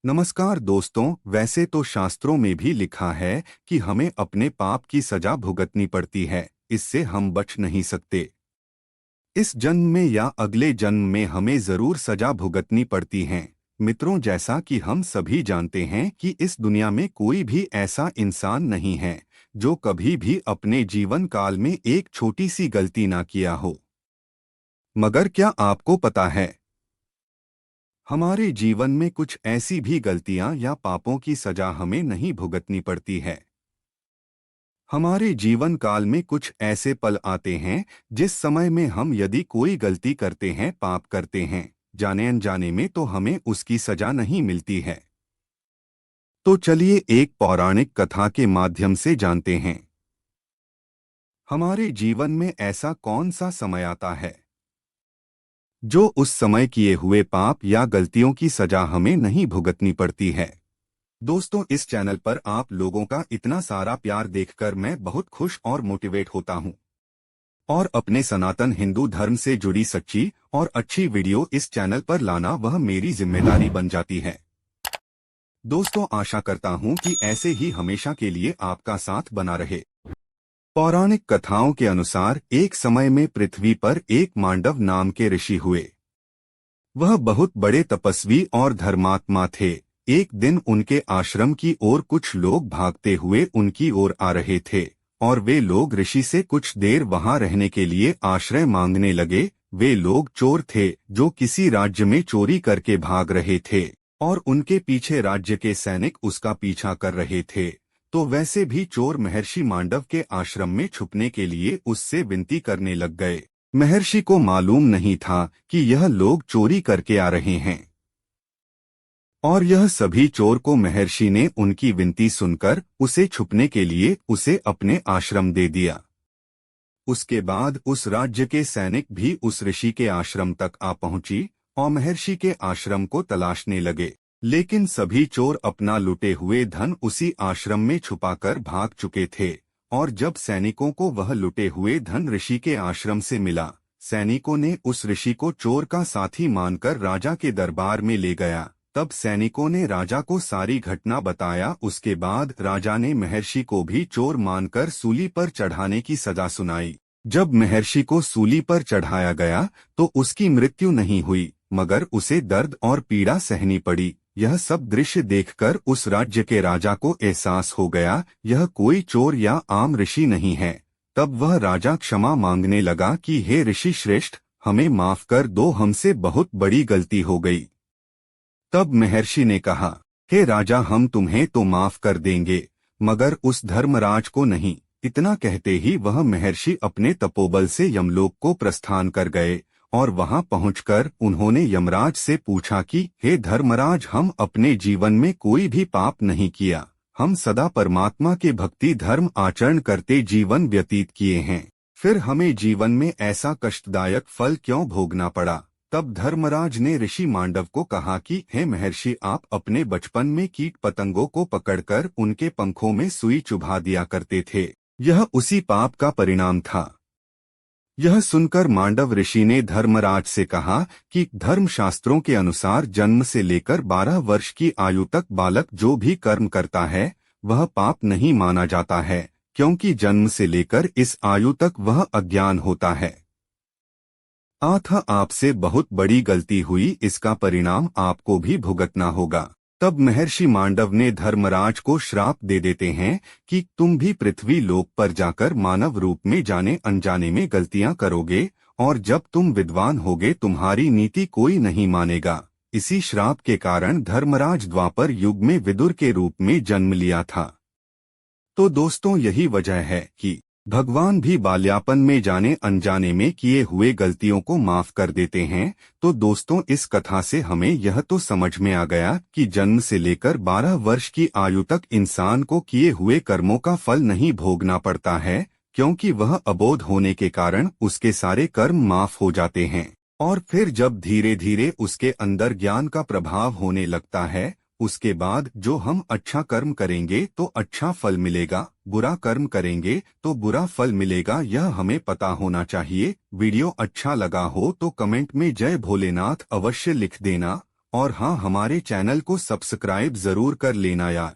नमस्कार दोस्तों। वैसे तो शास्त्रों में भी लिखा है कि हमें अपने पाप की सजा भुगतनी पड़ती है, इससे हम बच नहीं सकते। इस जन्म में या अगले जन्म में हमें जरूर सजा भुगतनी पड़ती है। मित्रों, जैसा कि हम सभी जानते हैं कि इस दुनिया में कोई भी ऐसा इंसान नहीं है जो कभी भी अपने जीवन काल में एक छोटी सी गलती ना किया हो। मगर क्या आपको पता है, हमारे जीवन में कुछ ऐसी भी गलतियां या पापों की सजा हमें नहीं भुगतनी पड़ती है। हमारे जीवन काल में कुछ ऐसे पल आते हैं जिस समय में हम यदि कोई गलती करते हैं, पाप करते हैं जाने अनजाने में, तो हमें उसकी सजा नहीं मिलती है। तो चलिए एक पौराणिक कथा के माध्यम से जानते हैं, हमारे जीवन में ऐसा कौन सा समय आता है जो उस समय किए हुए पाप या गलतियों की सजा हमें नहीं भुगतनी पड़ती है। दोस्तों, इस चैनल पर आप लोगों का इतना सारा प्यार देखकर मैं बहुत खुश और मोटिवेट होता हूं, और अपने सनातन हिंदू धर्म से जुड़ी सच्ची और अच्छी वीडियो इस चैनल पर लाना वह मेरी जिम्मेदारी बन जाती है। दोस्तों, आशा करता हूं कि ऐसे ही हमेशा के लिए आपका साथ बना रहे। पौराणिक कथाओं के अनुसार एक समय में पृथ्वी पर एक मांडव नाम के ऋषि हुए। वह बहुत बड़े तपस्वी और धर्मात्मा थे। एक दिन उनके आश्रम की ओर कुछ लोग भागते हुए उनकी ओर आ रहे थे, और वे लोग ऋषि से कुछ देर वहां रहने के लिए आश्रय मांगने लगे। वे लोग चोर थे जो किसी राज्य में चोरी करके भाग रहे थे, और उनके पीछे राज्य के सैनिक उसका पीछा कर रहे थे। तो वैसे भी चोर महर्षि मांडव के आश्रम में छुपने के लिए उससे विनती करने लग गए। महर्षि को मालूम नहीं था कि यह लोग चोरी करके आ रहे हैं, और यह सभी चोर को महर्षि ने उनकी विनती सुनकर उसे छुपने के लिए उसे अपने आश्रम दे दिया। उसके बाद उस राज्य के सैनिक भी उस ऋषि के आश्रम तक आ पहुंची और महर्षि के आश्रम को तलाशने लगे। लेकिन सभी चोर अपना लुटे हुए धन उसी आश्रम में छुपाकर भाग चुके थे, और जब सैनिकों को वह लुटे हुए धन ऋषि के आश्रम से मिला, सैनिकों ने उस ऋषि को चोर का साथी मानकर राजा के दरबार में ले गया। तब सैनिकों ने राजा को सारी घटना बताया। उसके बाद राजा ने महर्षि को भी चोर मानकर सूली पर चढ़ाने की सजा सुनाई। जब महर्षि को सूली पर चढ़ाया गया तो उसकी मृत्यु नहीं हुई, मगर उसे दर्द और पीड़ा सहनी पड़ी। यह सब दृश्य देखकर उस राज्य के राजा को एहसास हो गया, यह कोई चोर या आम ऋषि नहीं है। तब वह राजा क्षमा मांगने लगा कि हे ऋषि श्रेष्ठ, हमें माफ कर दो, हमसे बहुत बड़ी गलती हो गई। तब महर्षि ने कहा, हे राजा, हम तुम्हें तो माफ कर देंगे, मगर उस धर्मराज को नहीं। इतना कहते ही वह महर्षि अपने तपोबल से यमलोक को प्रस्थान कर गए, और वहां पहुंचकर उन्होंने यमराज से पूछा कि हे धर्मराज, हम अपने जीवन में कोई भी पाप नहीं किया, हम सदा परमात्मा के भक्ति धर्म आचरण करते जीवन व्यतीत किए हैं, फिर हमें जीवन में ऐसा कष्टदायक फल क्यों भोगना पड़ा। तब धर्मराज ने ऋषि मांडव को कहा कि हे महर्षि, आप अपने बचपन में कीट पतंगों को पकड़कर उनके पंखों में सुई चुभा दिया करते थे, यह उसी पाप का परिणाम था। यह सुनकर मांडव ऋषि ने धर्मराज से कहा कि धर्मशास्त्रों के अनुसार जन्म से लेकर 12 वर्ष की आयु तक बालक जो भी कर्म करता है वह पाप नहीं माना जाता है, क्योंकि जन्म से लेकर इस आयु तक वह अज्ञान होता है। आपसे बहुत बड़ी गलती हुई, इसका परिणाम आपको भी भुगतना होगा। तब महर्षि मांडव ने धर्मराज को श्राप दे देते हैं कि तुम भी पृथ्वी लोक पर जाकर मानव रूप में जाने अनजाने में गलतियां करोगे, और जब तुम विद्वान होगे तुम्हारी नीति कोई नहीं मानेगा। इसी श्राप के कारण धर्मराज द्वापर युग में विदुर के रूप में जन्म लिया था। तो दोस्तों, यही वजह है कि भगवान भी बाल्यापन में जाने अनजाने में किए हुए गलतियों को माफ कर देते हैं। तो दोस्तों, इस कथा से हमें यह तो समझ में आ गया कि जन्म से लेकर 12 वर्ष की आयु तक इंसान को किए हुए कर्मों का फल नहीं भोगना पड़ता है, क्योंकि वह अबोध होने के कारण उसके सारे कर्म माफ हो जाते हैं। और फिर जब धीरे धीरे उसके अंदर ज्ञान का प्रभाव होने लगता है, उसके बाद जो हम अच्छा कर्म करेंगे तो अच्छा फल मिलेगा, बुरा कर्म करेंगे तो बुरा फल मिलेगा, यह हमें पता होना चाहिए। वीडियो अच्छा लगा हो तो कमेंट में जय भोलेनाथ अवश्य लिख देना, और हाँ, हमारे चैनल को सब्सक्राइब जरूर कर लेना यार।